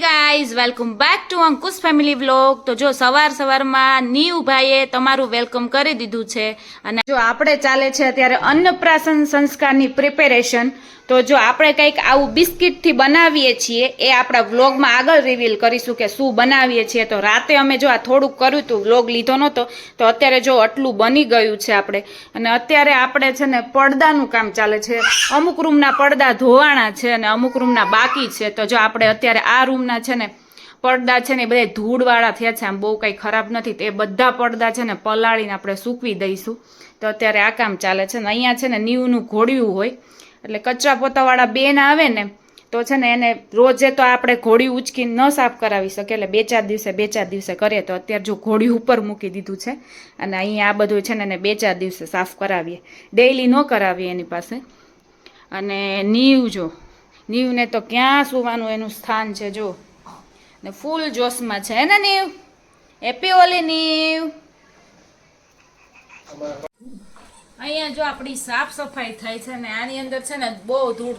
Guys welcome back to Ankush family vlog. તો જો સવારમાં નીવ ભાઈએ તમારું વેલકમ કરી દીધું છે અને જો આપણે ચાલે છે અત્યારે અન્નપ્રાશન સંસ્કારની પ્રિપેરેશન. તો જો આપણે કંઈક આવું બિસ્કિટથી બનાવીએ છીએ એ આપણા વ્લોગમાં આગળ રિવીલ કરીશું કે શું બનાવીએ છીએ. તો રાતે અમે જો આ થોડુંક કર્યું હતું, વ્લોગ લીધો નહોતો, તો અત્યારે જો આટલું બની ગયું છે આપણે. અને અત્યારે આપણે છે ને પડદાનું કામ ચાલે છે. અમુક રૂમના પડદા ધોવાણા છે અને અમુક રૂમના બાકી છે. તો જો આપણે અત્યારે આ રૂમના છે ને પડદા છે ને એ બધા ધૂળવાળા થયા છે, આમ બહુ કંઈ ખરાબ નથી. તો એ બધા પડદા છે ને પલાળીને આપણે સૂકવી દઈશું. તો અત્યારે આ કામ ચાલે છે ને અહીંયા છે ને નીવનું ઘોડિયું હોય એટલે કચરા પોતાવાળા બેન આવે ને તો છે ને એને રોજે તો આપણે ઘોડિયું ઉચકીને ન સાફ કરાવી શકીએ એટલે બે ચાર દિવસે કરીએ. તો અત્યારે જો ઘોડિયું ઉપર મૂકી દીધું છે અને અહીંયા આ બધું છે ને એને 2-4 દિવસે સાફ કરાવીએ, ડેઈલી ન કરાવીએ એની પાસે. અને નીવ જો નીવને તો ક્યાં સુવાનું એનું સ્થાન છે જો, ને ફૂલ જોશમાં છે ને નીવ. હેપી હોલી નીવ. અહીંયા જો આપણી સાફ સફાઈ થાય છે ને આની અંદર છે ને બહુ ધૂળ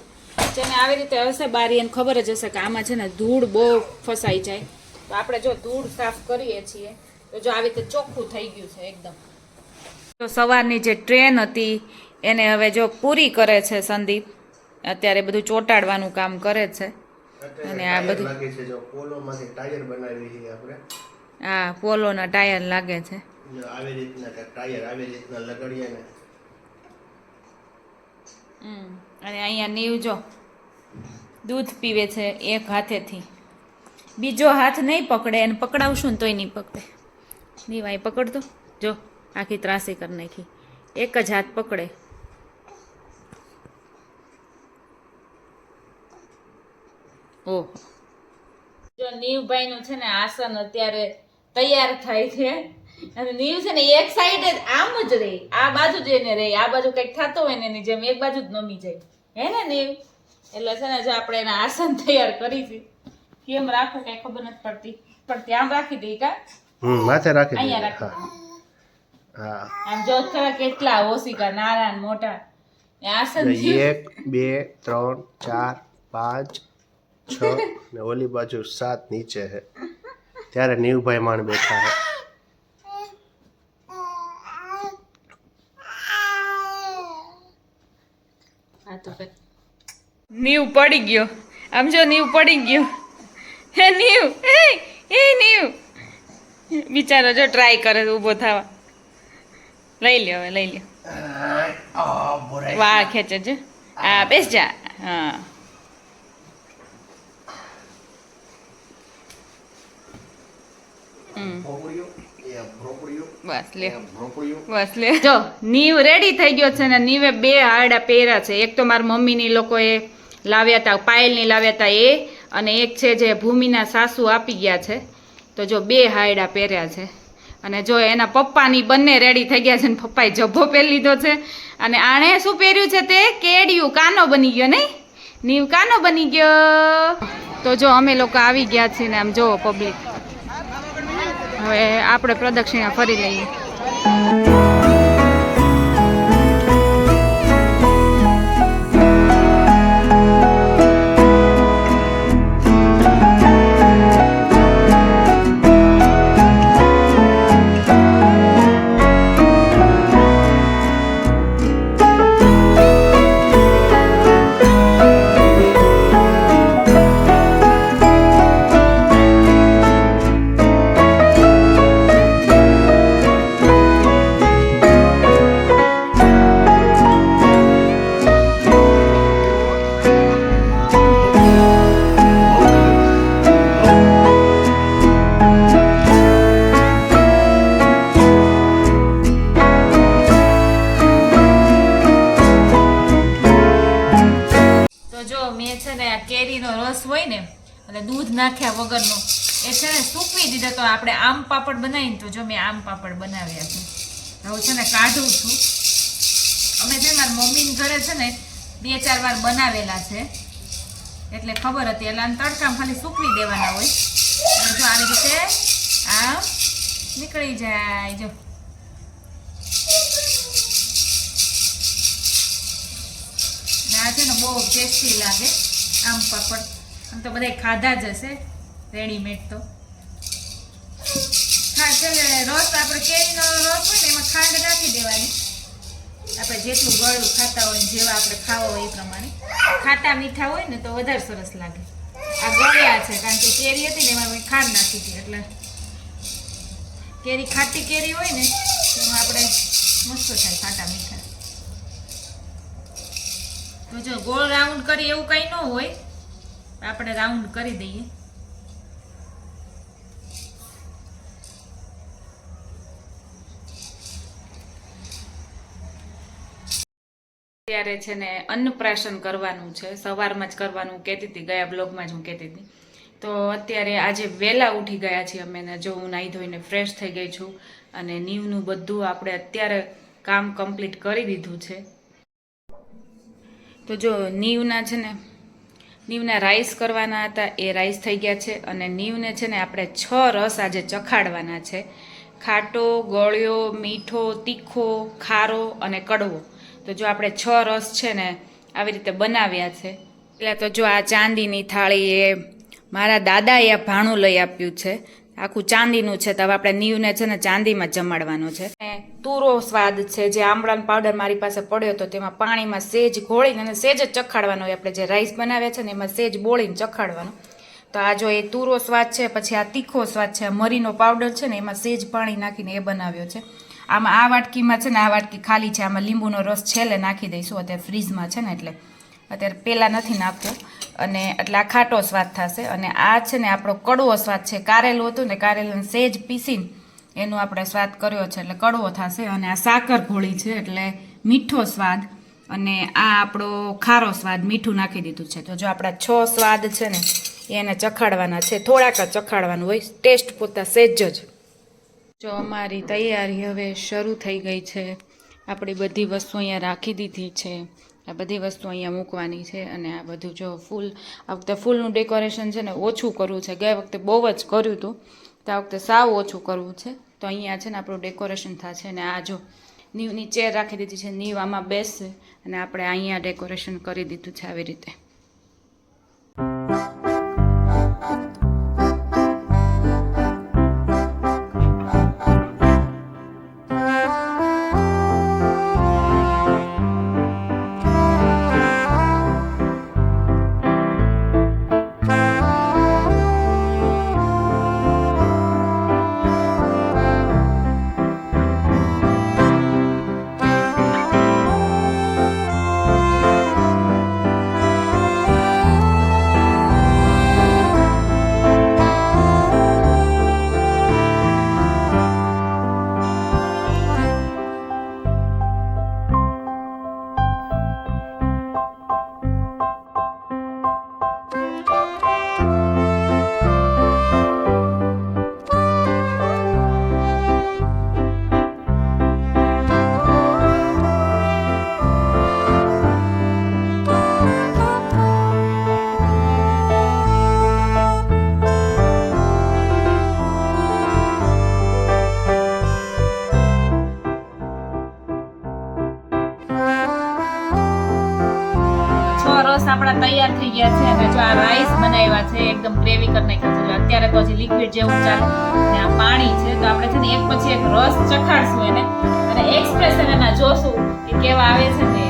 છે ને આવી રીતે હશે બારી, એને ખબર જ હશે કે આમાં છે ને ધૂળ બહુ ફસાઈ જાય. તો આપણે જો ધૂળ સાફ કરીએ છીએ તો જો આવી રીતે ચોખ્ખું થઈ ગયું છે એકદમ. તો સવારની જે ટ્રેન હતી એને હવે જો પૂરી કરે છે સંદીપ. અત્યારે બધું ચોટાડવાનું કામ કરે છે અને આ બધું હા પોલોના ટાયર લાગે છે. આવી રીતના ટાયર આવી રીતના લગાડીએ ને. અને અહીંયા નીવ જો દૂધ પીવે છે એક હાથેથી, બીજો હાથ નહીં પકડે, એને પકડાવશું ને તોય નહીં પકડે. નીવ અહીં પકડતો જો, આખી ત્રાસી કરી નાખી, એક જ હાથ પકડે. ઓહો જો નીવભાઈનું છે ને આસન અત્યારે તૈયાર થાય છે અને નીવ છે ને એક સાઈડ જ આમ જ રહે, આ બાજુ જ એને રહે, આ બાજુ કંઈક થતો હોય ને એની જેમ એક બાજુ જ નમી જાય હે ને નીવ. એટલે છે ને જો આપણે એના આસન તૈયાર કરીશું. કેમ રાખવું કઈ ખબર નથી પડતી, પણ ત્યાં રાખી દઈ કા માથે રાખી અહીંયા રાખી. હા આમ જો ખરા કેટલા ઓસિકા નાના ને મોટા આસન. 1 2 3 4 5 6 ને ઓલી બાજુ 7 નીચે છે. ત્યારે નીવભાઈ માણ બેઠા છે. નીવ પડી ગયો, આમ જો નીવ પડી ગયો. હે નીવ, એ નીવ બિચારો જો ટ્રાય કરે ઊભો થવા. લઈ લ્યો હવે, લઈ લ્યો. વાળ ખેંચે છે. હા બેસ જા. હા બસ લે, બસ લે. જો નીવ રેડી થઈ ગયો છે ને નીવે 2 હારડા પહેર્યા છે. એક તો મારા મમ્મીની લોકોએ લાવ્યા હતા, પાયલની લાવ્યા હતા એ, અને એક છે જે ભૂમિના સાસુ આપી ગયા છે. તો જો 2 હારડા પહેર્યા છે. અને જો એના પપ્પાની બંને રેડી થઈ ગયા છે ને પપ્પાએ જબ્બો પહેરી લીધો છે. અને આણે શું પહેર્યું છે તે કેડિયું, કાનો બની ગયો નહીં નીવ, કાનો બની ગયો. તો જો અમે લોકો આવી ગયા છીએ ને આમ જો પબ્લિક. હવે આપણે પ્રદક્ષિણા ફરી લઈએ. કેરીનો રસ હોય ને એટલે દૂધ નાખ્યા વગરનો એ છે ને સૂકવી દીધા. તો આપણે આમ પાપડ બનાવીને તો જો મેં આમ પાપડ બનાવ્યા છે. હવે છે ને કાઢું છું. અમે છે મારા મમ્મીને ઘરે છે ને 2-4 વાર બનાવેલા છે એટલે ખબર હતી. એટલે આમ તડકામાં ખાલી સૂકવી દેવાના હોય અને જો આવી રીતે આમ નીકળી જાય. જો આ છે ને બહુ ટેસ્ટી લાગે આમ પાપડ. આમ તો બધા ખાધા જ હશે રેડીમેડ તો છે ને રસ આપણે કેરીનો રસ હોય ને એમાં ખાંડ નાખી દેવાની. આપણે જેટલું ગળું ખાતા હોય જેવા આપણે ખાવા હોય એ પ્રમાણે. ખાટા મીઠા હોય ને તો વધારે સરસ લાગે. આ ગળ્યા છે કારણ કે કેરી હતી ને એમાં મેં ખાંડ નાખી હતી એટલે કેરી ખાટી કેરી હોય ને એમાં આપણે મસ્ત થાય ખાટા મીઠા. તો જો ગોળ રાઉન્ડ કરી એવું કંઈ ન હોય, આપણે રાઉન્ડ કરી દઈએ. અત્યારે છે ને અન્નપ્રાશન કરવાનું છે, સવારમાં જ કરવાનું કહેતી હતી, ગયા બ્લોગમાં જ હું કહેતી હતી. તો અત્યારે આજે વહેલા ઉઠી ગયા છીએ અમે ને જો હું નાહી ધોઈને ફ્રેશ થઈ ગઈ છું અને નીવનું બધું આપણે અત્યારે કામ કમ્પ્લીટ કરી દીધું છે. તો જો નીવના છે ને નીવના રાઈસ કરવાના હતા એ રાઈસ થઈ ગયા છે અને નીવને છે ને આપણે 6 રસ આજે ચખાડવાના છે. ખાટો, ગળ્યો, મીઠો, તીખો, ખારો અને કડવો. તો જો આપણે 6 રસ છે ને આવી રીતે બનાવ્યા છે. એટલે તો જો આ ચાંદીની થાળી એ મારા દાદાએ આ ભાણું લઈ આપ્યું છે, આખું ચાંદીનું છે. તો હવે આપણે નીવને છે ને ચાંદીમાં જમાડવાનું છે. તુરો સ્વાદ છે, જે આમળાનો પાવડર મારી પાસે પડ્યો હતો તેમાં પાણીમાં સેજ ઘોળીને અને સેજ જ ચખાડવાનો હોય. આપણે જે રાઈસ બનાવ્યા છે ને એમાં સેજ બોળીને ચખાડવાનું. તો આ જો એ તુરો સ્વાદ છે, પછી આ તીખો સ્વાદ છે, મરીનો પાવડર છે ને એમાં સેજ પાણી નાખીને એ બનાવ્યો છે. આમાં આ વાટકીમાં છે ને આ વાટકી ખાલી છે, આમાં લીંબુનો રસ છેલ્લે નાખી દઈશું. અત્યારે ફ્રીજમાં છે ને એટલે અત્યારે પહેલાં નથી નાખતો અને એટલે આ ખાટો સ્વાદ થશે. અને આ છે ને આપણો કડવો સ્વાદ છે, કારેલું હતું ને કારેલાને સેજ પીસીને એનો આપણે સ્વાદ કર્યો છે એટલે કડવો થશે. અને આ સાકર ઘોળી છે એટલે મીઠો સ્વાદ અને આ આપણો ખારો સ્વાદ, મીઠું નાખી દીધું છે. તો જો આપણા 6 સ્વાદ છે ને એને ચખાડવાના છે, થોડાક જ ચખાડવાનું હોય, ટેસ્ટ પૂરતા સેજ જ. જો અમારી તૈયારી હવે શરૂ થઈ ગઈ છે. આપણી બધી વસ્તુ અહીંયા રાખી દીધી છે. આ બધી વસ્તુ અહીંયા મૂકવાની છે અને આ બધું જો ફૂલ, આ વખતે ફૂલનું ડેકોરેશન છે ને ઓછું કરવું છે. ગયા વખતે બહુ જ કર્યું હતું, તો આ વખતે સાવ ઓછું કરવું છે. તો અહીંયા છે ને આપણું ડેકોરેશન થશે. અને આ જો નીવની ચેર રાખી દીધી છે, નીવ આમાં બેસશે અને આપણે અહીંયા ડેકોરેશન કરી દીધું છે આવી રીતે. આપણા તૈયાર થઈ ગયા છે અને જો આ રાઈસ બનાવ્યા છે એકદમ ગ્રેવી કરી નાખ્યા છે. અત્યારે તો હજી લિક્વિડ જેવું ચાલે ને આ પાણી છે. તો આપણે છે ને એક પછી એક રસ ચખાડશું એને અને એક્સપ્રેશન એના જોશું કે કેવા આવે છે ને.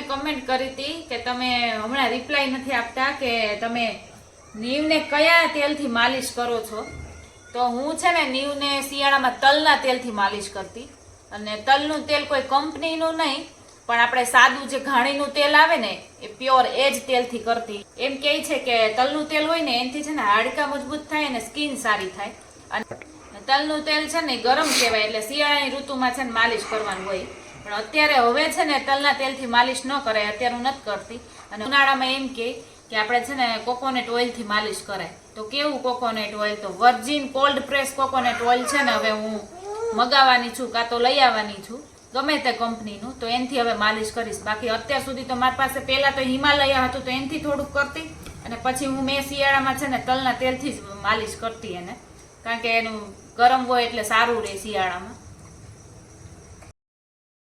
કમેન્ટ કરી હતી કે તમે હમણાં રિપ્લાય નથી આપતા કે તમે નીવને કયા તેલથી માલિશ કરો છો. તો હું છે ને નીવને શિયાળામાં તલના તેલથી માલિશ કરતી. અને તલનું તેલ કોઈ કંપનીનું નહીં, પણ આપણે સાદું જે ઘાણીનું તેલ આવે ને એ પ્યોર એ જ તેલથી કરતી. એમ કહે છે કે તલનું તેલ હોય ને એનાથી છે ને હાડકા મજબૂત થાય અને સ્કિન સારી થાય. અને તલનું તેલ છે ને ગરમ કહેવાય એટલે શિયાળાની ઋતુમાં છે ને માલિશ કરવાનું હોય. પણ અત્યારે હવે છે ને તલના તેલથી માલિશ ન કરાય, અત્યારે હું નથી કરતી. અને ઉનાળામાં એમ કે આપણે છે ને કોકોનટ ઓઇલથી માલિશ કરાય. તો કેવું કોકોનટ ઓઇલ? તો virgin cold press coconut oil છે ને હવે હું મગાવવાની છું, કાં તો લઈ આવવાની છું ગમે તે કંપનીનું. તો એનાથી હવે માલિશ કરીશ. બાકી અત્યાર સુધી તો મારી પાસે પહેલાં તો હિમાલયા હતું તો એનાથી થોડુંક કરતી, અને પછી મેં શિયાળામાં છે ને તલના તેલથી જ માલિશ કરતી એને, કારણ કે એનું ગરમ હોય એટલે સારું રહે શિયાળામાં.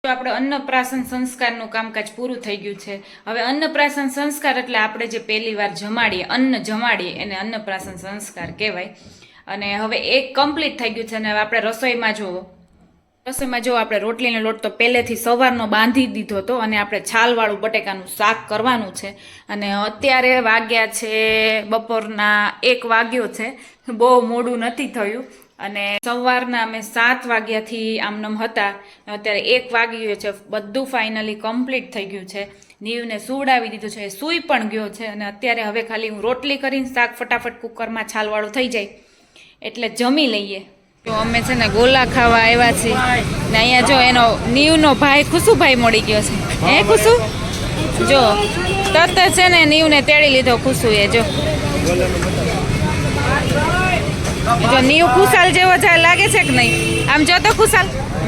તો આપણે અન્નપ્રાશન સંસ્કારનું કામકાજ પૂરું થઈ ગયું છે. હવે અન્નપ્રાશન સંસ્કાર એટલે આપણે જે પહેલી વાર જમાડીએ, અન્ન જમાડીએ એને અન્નપ્રાશન સંસ્કાર કહેવાય. અને હવે એક કમ્પ્લીટ થઈ ગયું છે. અને હવે આપણે રસોઈમાં જો આપણે રોટલીનો લોટ તો પહેલેથી સવારનો બાંધી દીધો હતો, અને આપણે છાલવાળું બટેકાનું શાક કરવાનું છે. અને અત્યારે વાગ્યા છે બપોરના 1 વાગ્યો છે, બહુ મોડું નથી થયું. અને સવારના અમે 7 વાગ્યાથી આમનામ હતા, અત્યારે 1 વાગ્યો છે. બધું ફાઇનલી કમ્પ્લીટ થઈ ગયું છે. નીવને સુવડાવી દીધું છે, સૂઈ પણ ગયો છે. અને અત્યારે હવે ખાલી હું રોટલી કરીને શાક ફટાફટ કુકરમાં છાલવાળું થઈ જાય એટલે જમી લઈએ. તો અમે છે ને ગોલા ખાવા આવ્યા છીએ ને અહીંયા જો એનો નીવનો ભાઈ ખુશુભાઈ મળી ગયો છે. હે ખુશુ? જો તરત છે ને નીવને તેડી લીધો ખુશુએ. જો નીવ ખુશાલ જેવો લાગે છે કે નહીં? આમ જો તો ખુશાલ,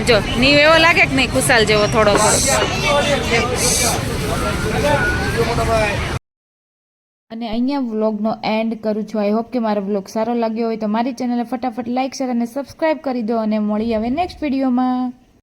જો નીવ એવો લાગે કે નહીં ખુશાલ જેવો થોડો અને અહીંયા વ્લોગનો એન્ડ કરું છું. આઈ હોપ કે મારો વ્લોગ સારો લાગ્યો હોય તો મારી ચેનલને ફટાફટ લાઈક, શેર અને સબસ્ક્રાઈબ કરી દો. અને મળી હવે નેક્સ્ટ વિડીયોમાં.